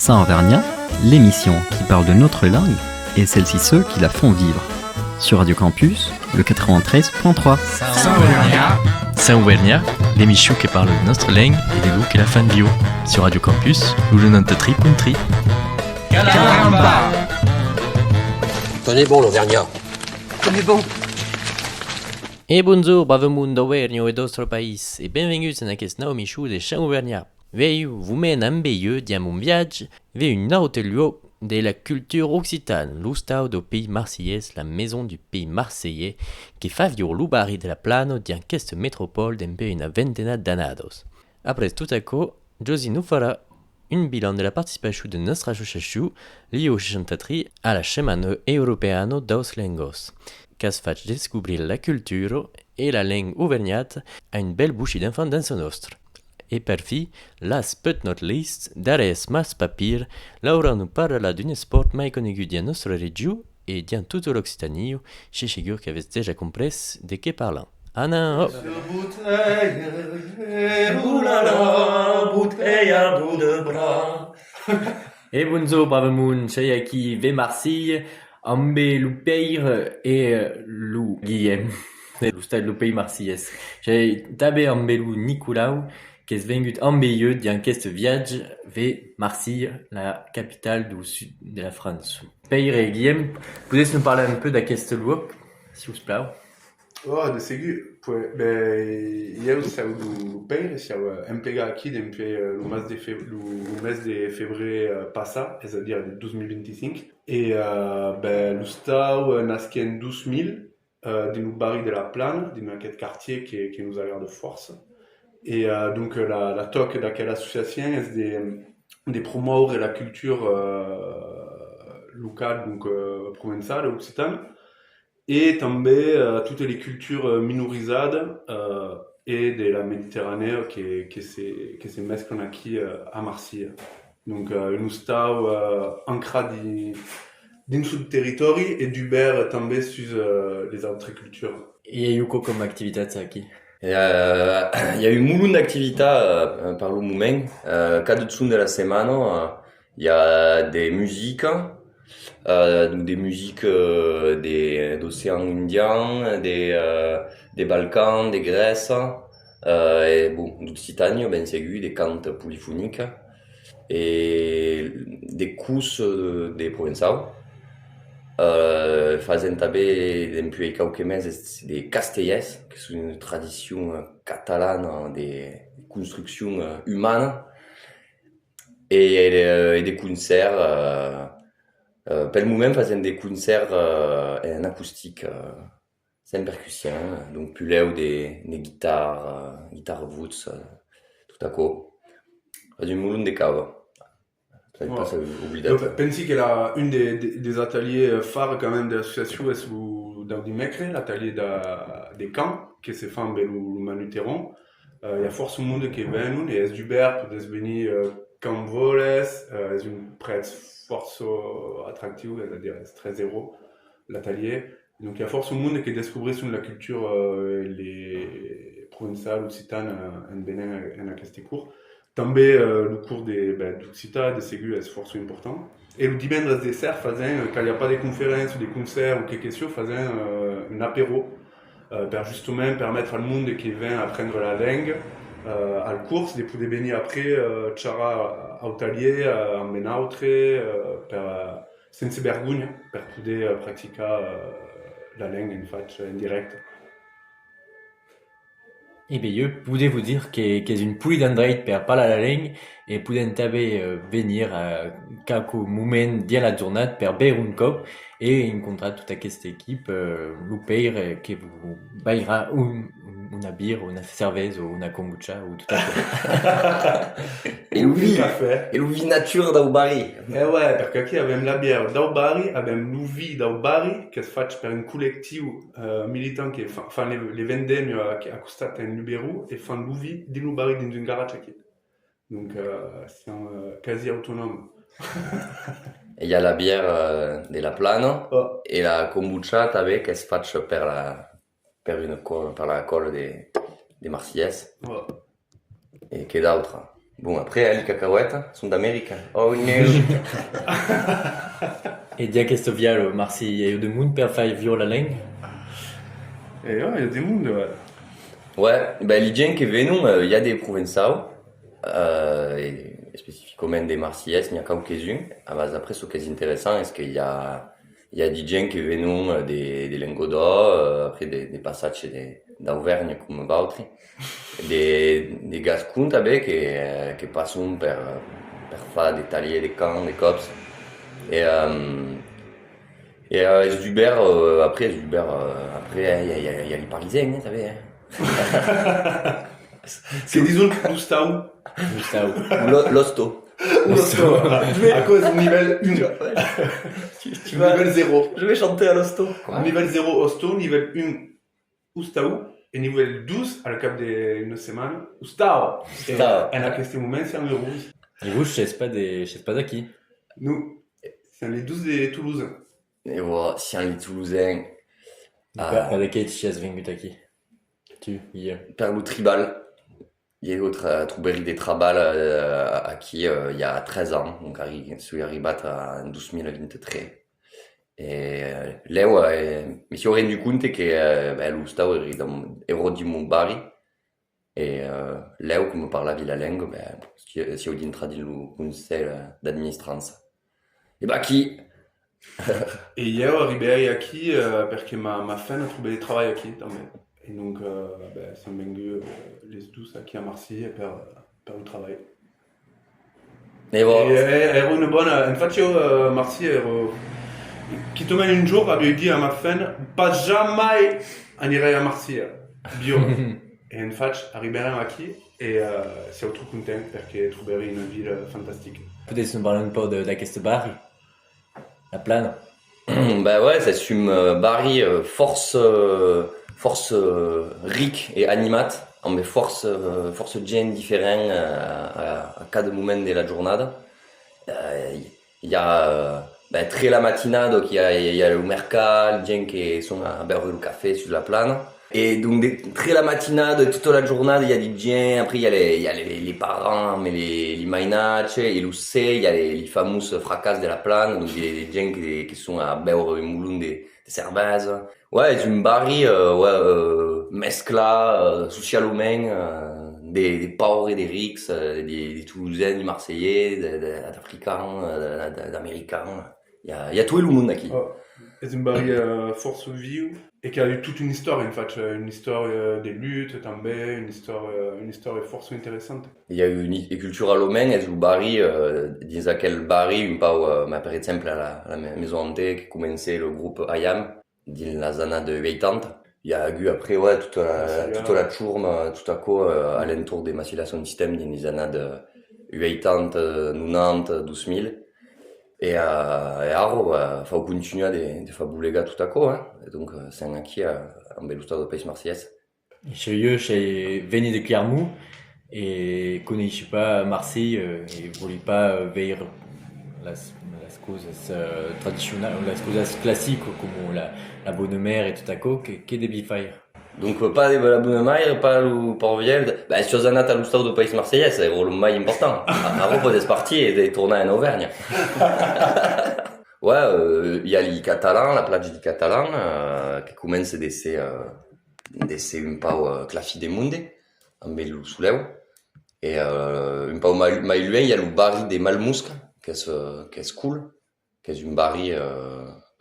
Saint-Auvergnat, l'émission qui parle de notre langue et celles-ci ceux qui la font vivre. Sur Radio Campus, le 93.3. Saint-Auvergnat, l'émission qui parle de notre langue et des goûts qui la font vivre. Sur Radio Campus, le 93.3. Caramba! Tenez bon l'Auvergnat. Tenez bon. E bonjour, bravemun d'Auvergne et d'autres pays, et bienvenue dans aquest nou michou de Saint-Auvergnat. Veiu vous mène en beieu diam un viatge vers une autre lieu de la culture occitane, l'ustau du pays marseillais, la maison du pays marseillais, qui fa viure l'ubari de la plano dian questa métropole d'empe una ventena d'annados. Après tout à coup, Josie nous fera un bilan de la participation de notre association liée au 63 à la Setmana Europeana dos Lengos, qui se fait découvrir la culture et la langue auvergnate à une belle bouchée d'enfants dans ce nostre. Et per fi, last but not least, d'ares mas papir, Laura nous parlera d'un sport mai conegut dans notre région et dans toute l'Occitanie, chez Chigur qui avait déjà compris de quoi parlant. Anna, hop! Et bonjour, brave moun, chez aquí ve Marseille, ambe Loupeir et Lou Guillem. Le stade du pays marseillais. J'ai tabé ambe Lou Nicolau, qui est venu en milieu d'un viage vers Marseille, la capitale du sud de la France. Peire et Guillaume, pouvez-vous nous parler un peu de cette loi, s'il vous plaît? Oh, de segur, eu sau do Peire, sau empega aqui depuis le mês de février passé, c'est-à-dire de 2025. Et l'ustau nasqué en 2000, de nous barri de la Plane, dans aquest quartier qui nous agrade de force. Et donc la toc d'aquella association est de promouvoir la culture locale, donc provençale, occitane, et també toutes les cultures minorisées et de la Méditerranée qui se mesclent ici à Marseille. Donc un ustau ancré dans ce territoire et d'ouvert també sur les autres cultures. Et il y a eu quoi comme activité ici? Il y a eu beaucoup d'activités par le moment. Cada de la semaine, il y a des musiques, donc des musiques d'océan Indien, des Balkans, des Grèces, et bon, d'Occitanie, ben sûr, des cantes polyphoniques et des courses des provençaux. Faisant també depuis quelques mois des castellers, qui sont une tradition catalane de construction humaine, et des concerts. Pour le moment, faisant des concerts en acoustique, sans percussion, donc plus là où des guitares voûtes, tout à coup. Du moulin de cave. Pensi que une des ateliers phares quand même de l'association est dans dimecre, l'atelier des camps qui se fait le Manuteron. Il y a force monde qui vient et est d'Hubert pour venir quand voles, est une prête force attractive, c'est-à-dire c'est très zéro l'atelier. Donc il y a force monde qui découvre sur la culture les provençales occitanes en Bénin en aquest cours. També le cours d'Occità, de Ségur est force important. Et le dimanche des serres faisant, quand il n'y a pas de conférences ou des concerts ou quelque chose, faisant un apéro pour justement permettre au monde qui vient apprendre la langue à la course, de pouvoir venir après tchara au talier, en menautre, sans vergogne, pour pouvoir pratiquer la langue en direct. Et bien, pouvez vous dire qu'il y a une poulie d'Android pour parler la langue et pouvez venir à quelques moments dans la journée pour boire un cop et rencontrer toute cette équipe, l'Upeir, qui vous baillera une bière, une cerveza ou une kombucha ou tout à fait. Et l'ouvi nature d'Aubari. Eh ouais, parce qu'ici, avec la bière d'Aubari, avec l'ouvi d'Aubari, qui se fait par un collectif militant qui fait les vendemmes à Costa en Luberu et fait l'ouvi d'Aubari dans une garage ici. Donc, c'est quasi autonome. Et il y a la bière de la Plane et la kombucha avec qui se fait par la colle des Marseillais. Et qui d'autre? Bon, après, les cacahuètes sont d'Amérique. Oh no! Et dia questo vialo, Marci, il y a de monde per fare viola langue. Et ouais, il y a des mondes, ouais. Ouais, ben, les gens qui viennent, il y a des provençaux, et spécifiquement des Marseillais, il y a quelques-uns. Après, ce qui est intéressant, c'est qu'il y a des gens qui viennent des Languedoc, après des passages d'Auvergne comme d'autres, des Gascons també qui passent per faire des taliers, des camps, des cops. Et Zuber, après, il y a les Parisiens, hein, savez. Hein. C'est disons Gustavo. Gustavo. L'hosto. À cause du niveau 1. Niveau 0. Je vais chanter à l'hosto. Niveau 0 hosto, niveau 1 Gustavo, et niveau 12 à la cap d'une semaine Gustavo. Et en question moment, c'est un euro. Et vous, je sais pas d'acqui. Nous, c'est les 12 des Toulousains. Et voilà, si on est toulousain, Pas de qui tu as vengu d'acki. Tu, hier. per le tribal. Il y a d'autres trouberies des trabal à qui il y a 13 ans, donc je suis arrivé en 2023. Et là, mi si rendu compte che lo stavo ero di Montbari e là come parlavi la lingua, si ho entrato nel consiglio d'amministranza. E qui Et hier, arrivé ici, parce que ma femme a trouvé du travail ici. Et donc, c'est vengu les 12 ici à Marseille pour le travail. E voilà. E ero una buona, infatti io Marseille ero, chi tu un giorno avevo detto a ma femme, pas jamais anirei a Marseille, bio. E infatti arriveremo qui e siamo trop contenti perché troveremo una ville fantastique. Peut-être nous parler un peu de questo Bari. La plane. Ben ouais, ça assume Barry, force riche et animate, mais force gen différent à cada moment de la giornata. Il y a très la matinade, il y a le mercat, les gens qui sont à boire le café sur la plane. Et donc, très la matinade, toute la journée, il y a des gens, après il y a les parents, mais les mainatches, et l'oussé, il y a les fameuses fracasses de la plane, donc des gens qui sont à boire le moulin des cervezes. Ouais, c'est une barri, mescla, socialement, des pauvres et des riches, des Toulousains, des Marseillais, des Africains, d'Américains. Il y a tout le monde ici. Oh. C'est une barrière force vive et qui a eu toute une histoire, en fait, une histoire des luttes, também, une histoire force intéressante. Il y a eu une culture allemande, et Barry, disait quel Barry, par exemple, à la maison hantée, qui commençait le groupe IAM, dans la zone de 80. Il y a eu après, ouais, toute la chourme, tout à coup, à l'entour des massilations de système, dans les années de 80, 90, 2000. Et alors, faut continuer de faire bouger tout à coup, hein. Et donc, c'est un acquis en Belustar de Pays Marseillais. Chez venu de Clermont et connaissez pas Marseille et voulez pas vers las cosas traditionnelles, las cosas classiques comme la bonne mère et tout à coup, que devi faire. Donc, pas de la bonne mère, pas le Port-Viel. Sur la nata l'Ustau de Pays Marseillais, c'est le plus important. Avant, peut-être partir et de tourner en Auvergne. Ouais, il y a les Catalans, la plage des Catalans, qui commence de ces un peu clafi des mondes, en bel soulève. Et un peu mal loin, il y a le barri des Malmousques, qui est cool, qui est une barri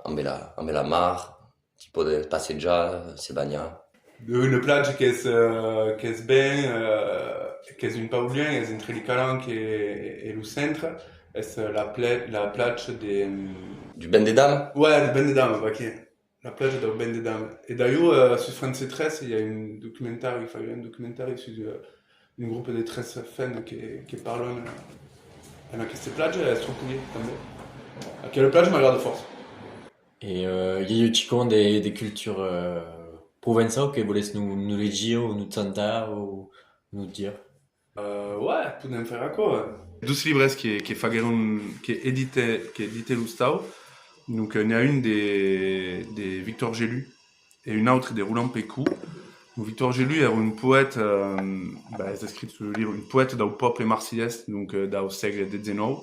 en bella mar, tipo de passeggia, se bagna. Une plage qui est bien, qui est une pas bien, est entre les Calanques et le centre, est la plage du Ben des Dames. Ouais, du Ben des Dames, ok. La plage du Ben des Dames. Et d'ailleurs, sur France 13, il y a un documentaire sur un groupe de 13 fans qui parlent de cette plage, elle est structurée. À quelle plage, ma garde force. Et il y a eu des cultures provençales que vous laissez nous les dire ou nous tenter ou nous dire. Ouais, podem faire quoi. 12 livres qui est édité l'Ustau. Donc il y a une des Victor Gélu et une autre des Roland Pécou. Victor Gélu era un poète, és escrit sur le livre, un poète dau poble marcillès, donc dau segle XIX,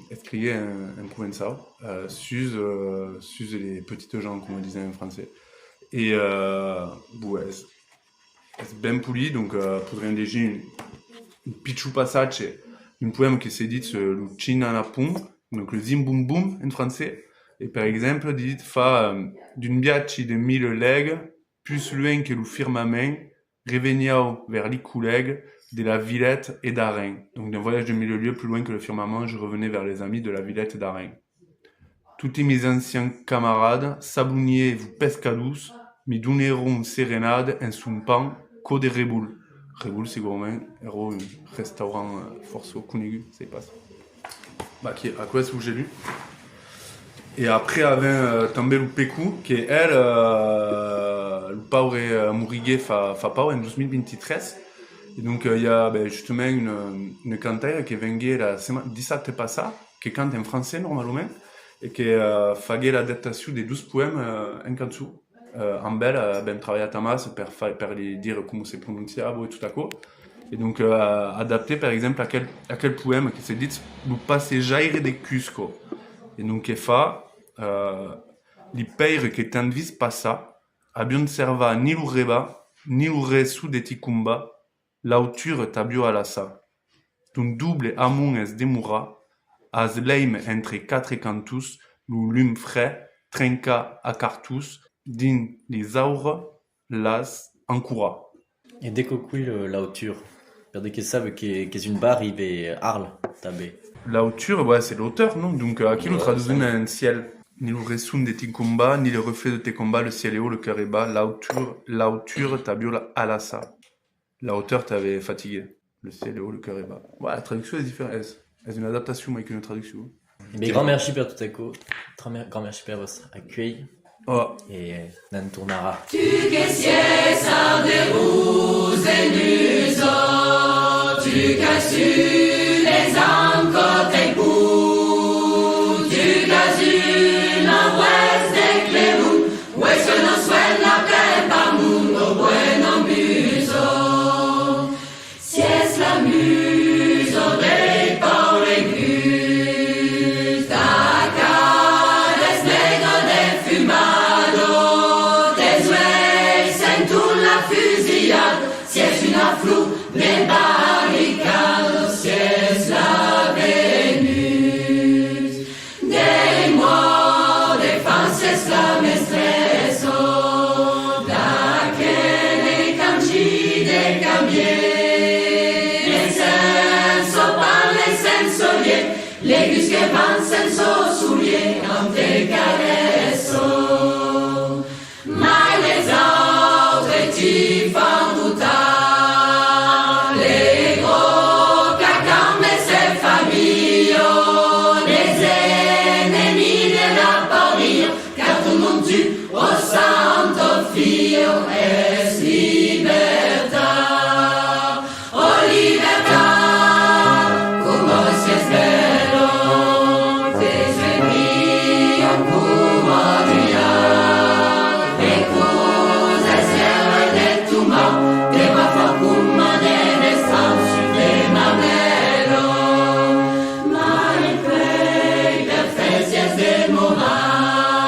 écrivait en provençal, sus les petites gens, comme on disait en français. Et c'est bien poli, donc podríem llegir un pitjou passage, un poème qui s'est dit sur le Chinanapum, donc le Zim Boum Boum en français. Et par exemple, dit fa d'une biaci de 1000 legs, plus loin que le firmament, reveniao vers l'Iculeg, de la Villette et d'Arin. Donc d'un voyage de 1000 lieues plus loin que le firmament, je revenais vers les amis de la Villette et d'Arin. Tous mes anciens camarades, sabouniers vous pescadous, mi donneront sérénade en sompant co de Reboul. Reboul, segurament, era un restaurant força conegut, c'est pas ça. Qui à quoi est-ce que j'ai lu? Et après, avait tombé le Pécou, qui est elle, le pauvre mourigué fa pau en 2023. Et donc, il y a justement une cantaire qui venait la semaine 17 passée, qui cante en français normalement, et qui faisait l'adaptation des 12 poèmes en cançu. En bel, ben travaillé à Tamas pour lui dire comment c'est prononciable et tout à coup. Et donc, adapté par exemple à quel poème qui se dit le passejaire de Cusco. Et donc, qui fait les pères qui t'envis passa, abion serva ni le reba, ni le resu de Ticumba, l'auture tabio à l'assa. D'un double amon es demura, as leim entre quatre cantus, le lume frais, trenca a cartus, din les aures, las ancora. Et dès que qui l'auture, perdez que ça que une barre il va Arles, tabé. L'auture, c'est l'auteur, non? Donc, à qui nous traduisons un ciel? Ni le resum de tes combats, ni le reflet de tes combats, le ciel est haut, le cœur est bas, l'auture tabio à l'assa. La hauteur t'avait fatigué. Le ciel est haut, le cœur est bas. Ouais, la traduction est différente. C'est une adaptation avec une traduction. Mais grand merci pour tout à coup. Grand merci pour votre accueil. Oh. Et on tournera. Tu que sies a de rose et nuso, tu qu'as su les encore tes coups, tu qu'as eu l'envers des clérous, où est-ce que nos souhaits la paix par mundo bueno muso, si es la muso de Paul Gus, ta cara es negro de fumado, tes oreilles sentent la fusillade, si es una flou de barricades, si es la Vénus, des mois de fances la mestreso, da que ne canci de cambier, les senso par les sensoriers, les gus que van senso souliers, en te caresso, mais les autres t'y font douter, les gros cacans de ces familles, les ennemis de la parure, car tout le monde tue au santo fio, es libertad, oh libertad, como si es bello, te sueño como día, de cosas cielo de tu mano, de bajo como de descanso de mamelo, malgré perfecciones de moral,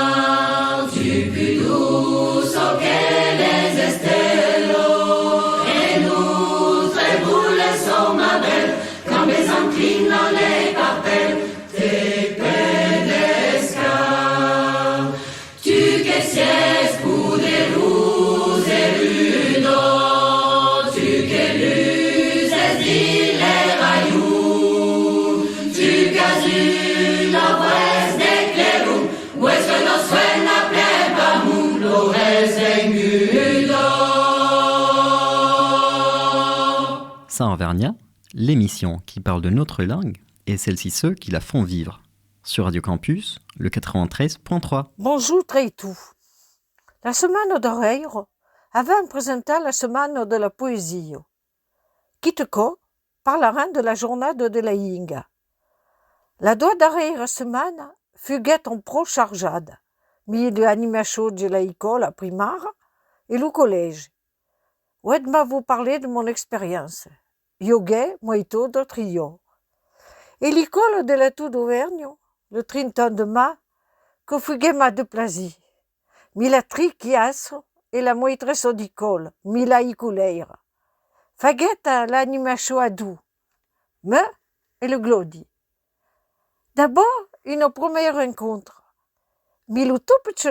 tu plus douce que les estelos, et nous tréboules sont ma belle, quand les enclines dans les papels, tes pédescales, tu que sies poderoso et rudo, tu que luces di les rayos, tu qu'as eu la voix de clérou, où est-ce que nos suena plepa mundo es engudo. Saint-Auvergnat, l'émission qui parle de notre langue et celles-ci ceux qui la font vivre. Sur Radio Campus, le 93.3. Bonjour Treitou. La semaine d'Oreiro avait présenté la semaine de la poésie. Kiteko parlera de la journée de la Inga. La doigt d'Oreiro semaine fut guette en pro chargeade, milieu animation de l'école primaire et le collège. Ouais, m'a vous parler de mon expérience. Yoga, moito de trio. Et l'école de la Tour d'Auvergne, le 30 de mai, que fuguema de plaisir. Mila trichiasso et la moitresse d'école, Mila Iculeira. Faguetta l'animation à doux, mais et le glodi. D'abord, une première rencontre. Milo tout petit,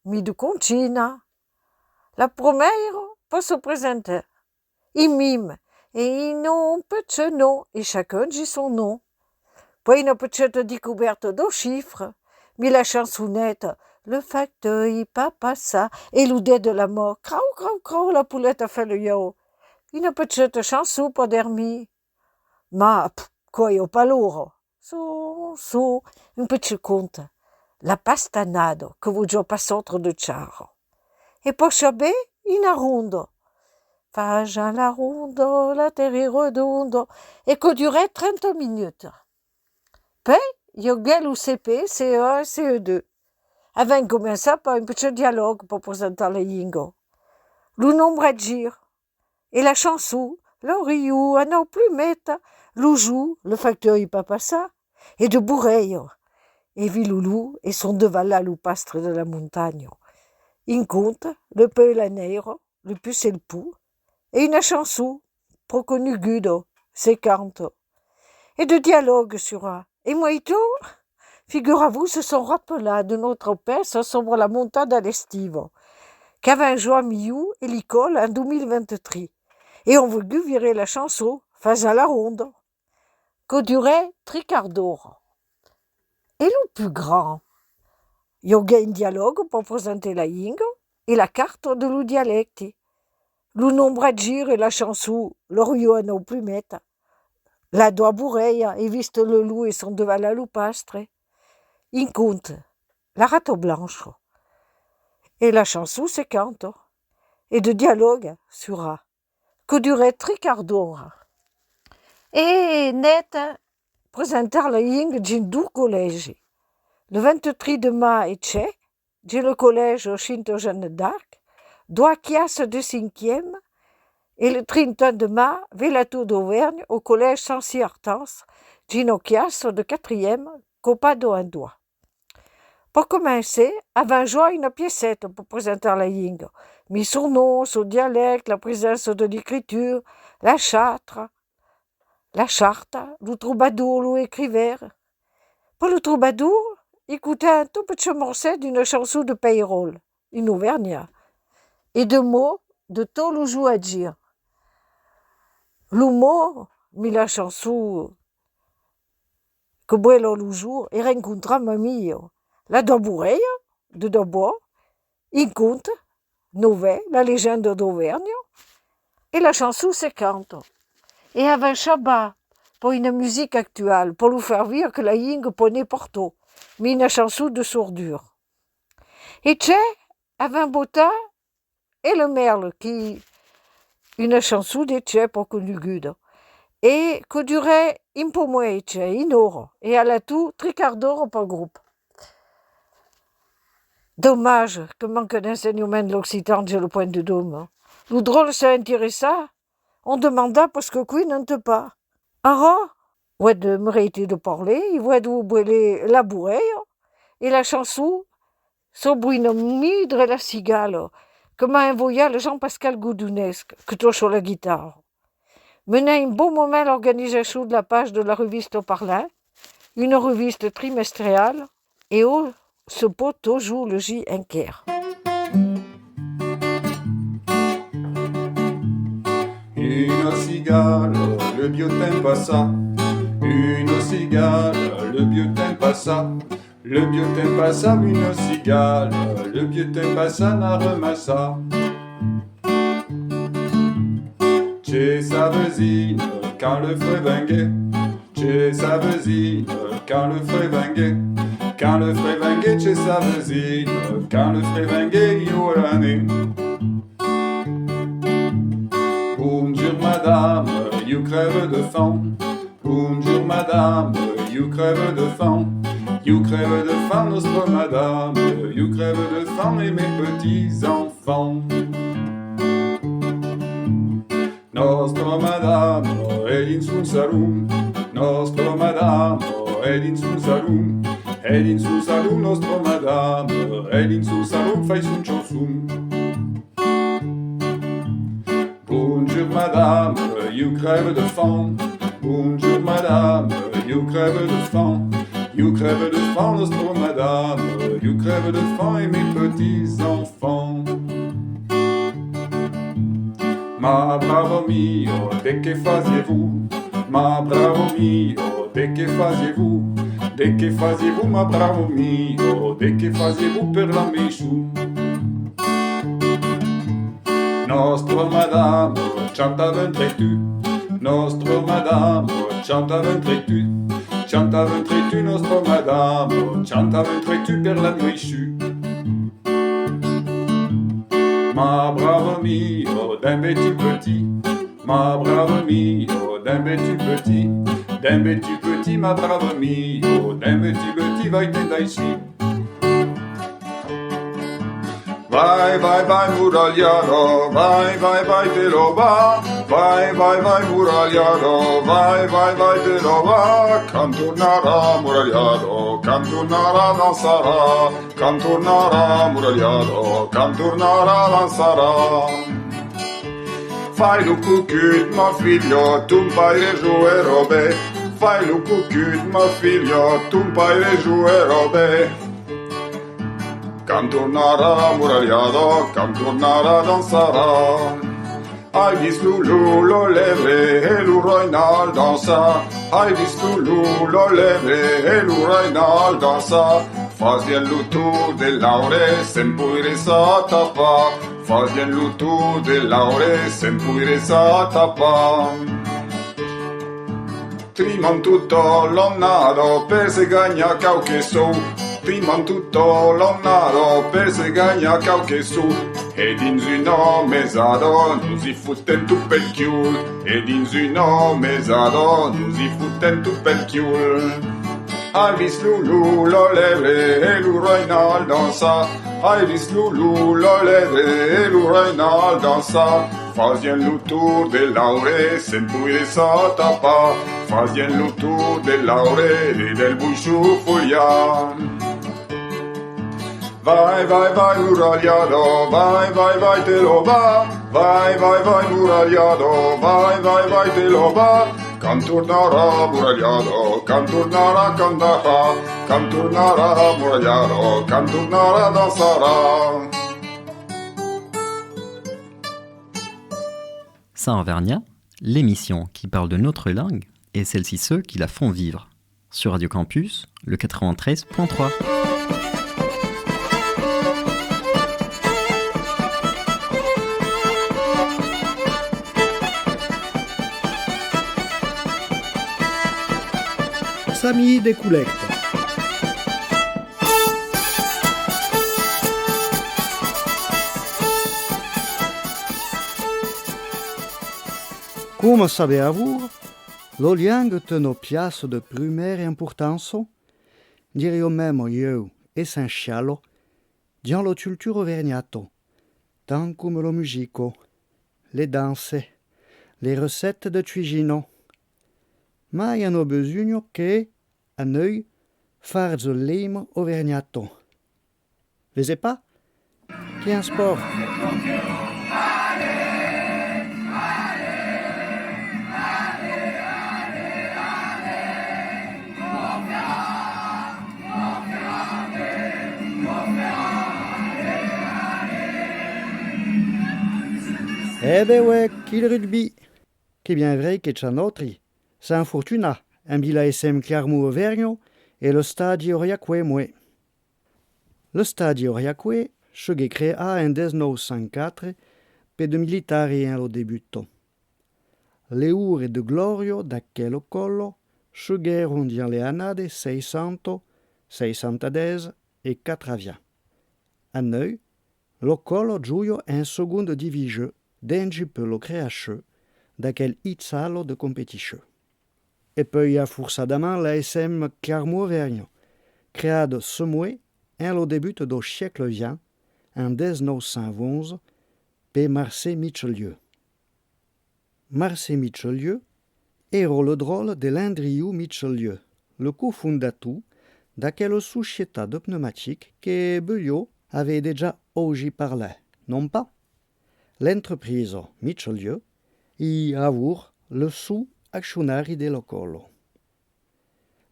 mi de concina. La première, pour se présenter. Il mime, et ils ont un petit nom, et chacun dit son nom. Puis une petite découverte de chiffres, mais la chansonnette, le facteur, papa ça, et l'oudé de la mort, crau, crau, crau, la poulette a fait le yo. Une petite chanson pour dormir. Ma, quoi, yo pas lourd. Un petit conte. La pastanade, que vous jouez pas centre de char. Et pour chaber, une ronde. Faja la ronde, la terre est redonde, et que durait 30 minutes. Puis, yoga ou CP, CE1, CE2. Avant de commencer par un petit dialogue pour présenter le yingo. Le nombre à dire. Et la chanson, le riou, à non plus mettre, le joue, le facteur y papa ça, et de bourreille. Et Viloulou et son devala loupastre de la montagne. Il compte, le peu et la neire, le puce et le pou, et une chanson, proconu gudo, séquente. Et de dialogue sur un. Et moi et tout, figurez-vous, se sont rappelés de notre père sobre la montagne à l'estive, qu'avait joué Miou et l'école en 2023. Et on voulu virer la chanson, face à la ronde, que durait 3 quarts d'heure. Et le plus grand, il y a un dialogue pour présenter la ying et la carte de le dialecte. Le nombre à dire et la chanson, le rio non plus mettre. La doigt bourreille et viste le loup et son devant la loupastre. Il compte la rate blanche. Et la chanson c'est cante. Et de dialogue sur un. Que durait 3 quarts d'heure. Et net, présenter la ying d'un doux collège. Le 23 de mai et tché, j'ai le collège au Chinto Jeanne d'Arc, doit kias de 5e, et le 30 de mai, vers la Tour d'Auvergne, au collège Sancy-Hortense, Gino kias de 4e, copa do un doigt. Pour commencer, avant jouer une piécette pour présenter la ying, mis son nom, son dialecte, la présence de l'écriture, la charte, le troubadour, l'écrivaire. Pour le troubadour, écouter un tout petit morceau d'une chanson de Payroll, une Auvergnat, et de mots de tout le jour à dire. Le mot, mais la chanson que boilo le jour, et rencontra mamie, la daboureille de Dabois, il compte, Nové, la légende d'Auvergne, et la chanson séquente. Et avec Chabat, pour une musique actuelle, pour lui faire dire que la ying ponait porto, mais une chanson de sourdure. Et tché, avec un botin, et le merle, qui, une chanson de tché pour que nous guide. Et que durait un peu moins tché, une heure, et à la tout, 3 quarts d'heure par groupe. Dommage que manque d'enseignement de l'Occitan, j'ai le point de dôme. Le drôle s'intéressa, on demanda parce que qui n'ente pas. Alors, ouais de me réiter de parler, il voit de vous brûler la bourreille, et la chanson, son bruit midre et la cigale, que m'a envoyé le Jean-Pascal Goudounesque, que touche sur la guitare. Menait un bon moment l'organisation de la page de la reviste au Parlin, une reviste trimestrielle, et où se peut toujours le J. Inker. Une cigale, le biotin passa. Une cigale, le biotin passa. Le biotin passa, une cigale. Le biotin passa, n'a remassa. Chez sa voisine, quand le feu vinguait. Chez sa voisine, quand le feu vinguait. Quand le feu vinguait chez sa voisine. Quand le feu vinguait, il y a l'année. Bonjour madame, you crève de faim. Bonjour madame, you crève de faim. You crève de faim, nostre madame, you crève de faim et mes petits-enfants. Nostro madame, ed in sul salum, nostro madame, ed in sul salum, ed in sul salum, nostro madame, ed in sul salum, fai sun ciosum. Bonjour madame, you crève de faim. Bonjour madame, you crève de faim. You crève de faim, nostro madame, you crève de faim et mes petits-enfants. Ma bravo mio, de che faisiez-vous? Ma bravo mio, de che faisiez-vous? De che faisiez-vous, ma bravo mio, de che faisiez-vous per la Michou? Nostro madame, chanta ventre-tu? Nostro madame, chanta ventre-tu? Chanta ventre-tu, nostro madame, chanta ventre-tu per la Michou? Ma bravo mio, d'un bêtu petit, ma bravo mio, d'un bêtu petit, d'un bêtu petit, ma bravo mio, d'un bêtu petit, vai te daici. Vai, vai, vai, muragliaro, vai, vai, vai, te lo va. Vai, vai, vai, muragliaro, vai, vai, vai, te lo va. Cantornara, muragliaro, cantornara, danzarà. Cantornara, muragliaro, cantornara, danzarà. Fai lo cucut, ma figlio, tu fai le giue robe. Fai lo cucut, ma figlio, tu fai le giue robe. Cantornara, muragliaro, cantornara, danzarà. Hai visto lo levre e l'Urainal dansa. Hai visto lo levre e l'Urainal dansa. Fazien lutu de laure, sempuire sa tapa. Fazien lutu de laure, sempuire sa tapa. Triman tutto l'onnado per se gagna qualche su. Triman tutto l'onnado per se gagna qualche su. Ed in una mesado nous y fouten tout pel chiul. Ed in una mesado nous y fouten tout pel chiul. Hai vis Lulu lo levre e l'Urainal dansa. Hai vis Lulu lo levre e l'Urainal dansa. Fazien lo tour de laure, sempuire sa tapa. Fazien lo tour de laure e del buixu foglian. Vai, vai, vai, muragliado, vai, vai, vai, te lo va. Vai, vai, vai, muragliado, vai, vai, vai, te lo va. Cantornara, muragliado, cantornara, cantarà. Cantornara, muragliado, cantornara, danzarà. Ça en Vernia, l'émission qui parle de notre langue et celles-ci ceux qui la font vivre. Sur Radio Campus, le 93.3. Sami de Collecte. Come sapevo, lo liang te no piace de primaire importance, dirio même io essenziale, dans la culture vergnato, tant comme lo musico, le danse, le recettes de cuisine. Ma hanno bisogno che a noi farzolemo o vergnato. Vese pas? Che è un sport. Eh ben ouais, qu'il rugby. Che bien vrai che c'è notri. San Fortuna, un bila SM Clermont Auvergne et le Stadio Riaque Moué. Le Stadio Riaque, che crea en 1904 per de militari en lo debutto. Le ore de glorio da quello collo sceghero dans le annate 600, 610 e 4 A noi, lo collo gioio in seconda division dentro per lo creasce da quel izzalo de competition. E poi a forçadament la SM Clermont Auvergne, creat semoué en lo début do siècle XX, en 1911, pe Marcel Michelieu. Marcel Michelieu ero le drôle de l'Andriou Michelieu, le cofondateur d'aquella société de pneumatique que Beuliot avait déjà oggi parlé, non pas? L'entreprise Michelieu y avour le sous-actionnaire de l'ocolo.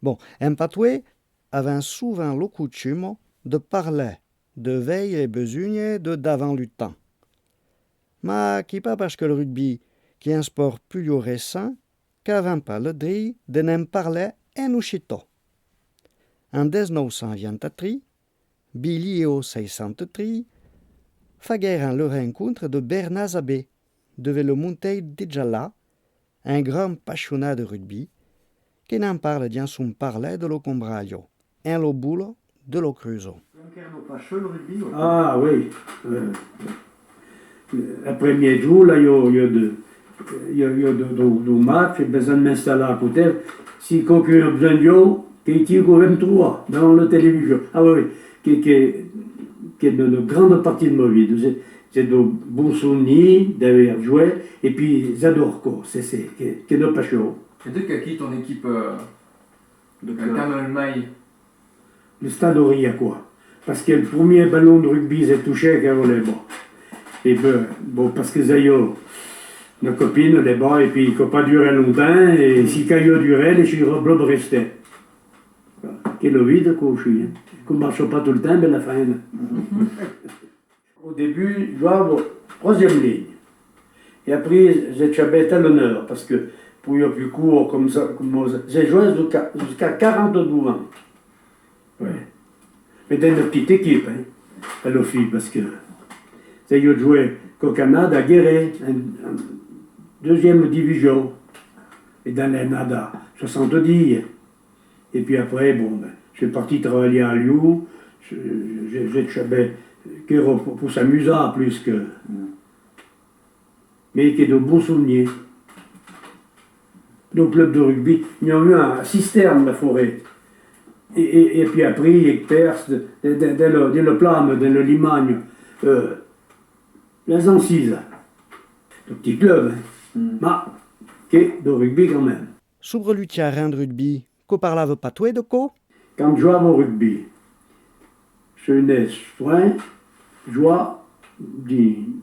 Bon, en patois avait souvent le coutume de parler de veille et besugnes de d'avant le temps. Mais qui pas parce que le rugby, qui est un sport plus récent, qu'avant pas le droit de n'en parler en uchito. En 1923, Billy et au 63, faguèrent le rencontre de Bernard Zabé, devant le montée de Djala, un grand passionné de rugby, qui n'en parle dans son parler de l'Ocombraglio, en le boule de l'Ocruso. Ah oui. Le premier jour, là, il y a deux matchs, j'ai besoin de m'installer à côté. Si quelqu'un a besoin d'eux, qui tire au 23 dans la télévision. Ah oui, qui est une grande partie de ma vie. C'est de bons souvenirs d'avoir joué, et puis j'adore quoi. C'est une passion. Et de qui ton équipe de Cameron Maille? Le Stade Aurillacois. Parce que le premier ballon de rugby s'est touché quand on est bon. Et bon, parce que j'ai eu une copine, les bas, et puis il n'a pas duré longtemps, et si quand il a duré, les chirurgiens restaient. Quel vide qu'on suis. Qu'on ne marche pas tout le temps, mais la fin. Au début, je jouais en troisième ligne. Et après, j'ai chabé à l'honneur, parce que pour y plus court, comme ça, j'ai joué jusqu'à 42 ans. Ouais. Mais dans une petite équipe, à l'OFI, parce que j'ai joué au Canada à Guéret, en deuxième division, et dans les Nada, 70. Et puis après, bon, je suis parti travailler à Lyon, j'ai chabé pour s'amuser plus que. Mais qui est de bons souvenirs. Nos clubs de rugby, il y a eu un cisterne, la forêt. Et puis après, il perce dans le Plame, dans le Limagne, les Ancises. Le petit club, mais qui est de rugby quand même. Sobre le terrain de rugby, qu'on parlava pas toi de quoi? Quand je jouais au rugby, je venais soin, je jouais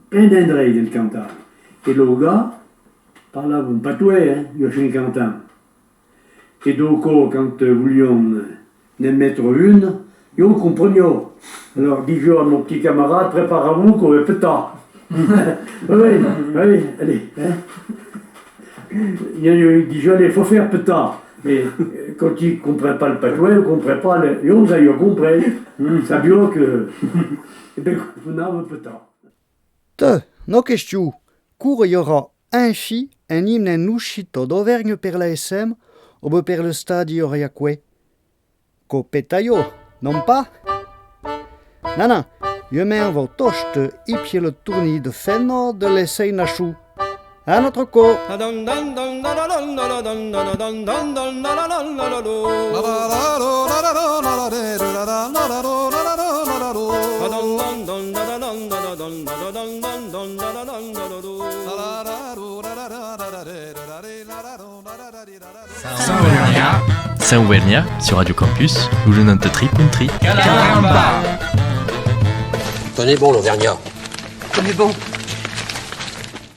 plein d'endroits dans le canton. Et le gars parlava pas toi, il y a 50 ans. Et donc, quand nous voulions en mettre une, ils comprenaient. Alors, dis-je à mon petit camarade, préparez-vous qu'on est pétard. Oui, allez. Il y a eu déjà, il faut faire pétard. Mais quand ils ne comprennent pas le patois, ils ne comprennent pas les. Ils ont compris. Ça bien que. Et bien, vous n'avez pétard. No question. Cours, il y aura un chi, un hymne, un uscito d'Auvergne per la SM, ou per le Stadio Aurillacois. Copetaio, non pas? Non, je m'en vais toste et puis le tournis de Fenno de l'essai Nachou. À notre co. Saint-Ouvergnat sur Radio Campus, où je note tri. Tenez bon, l'Auvergnat. Tenez bon.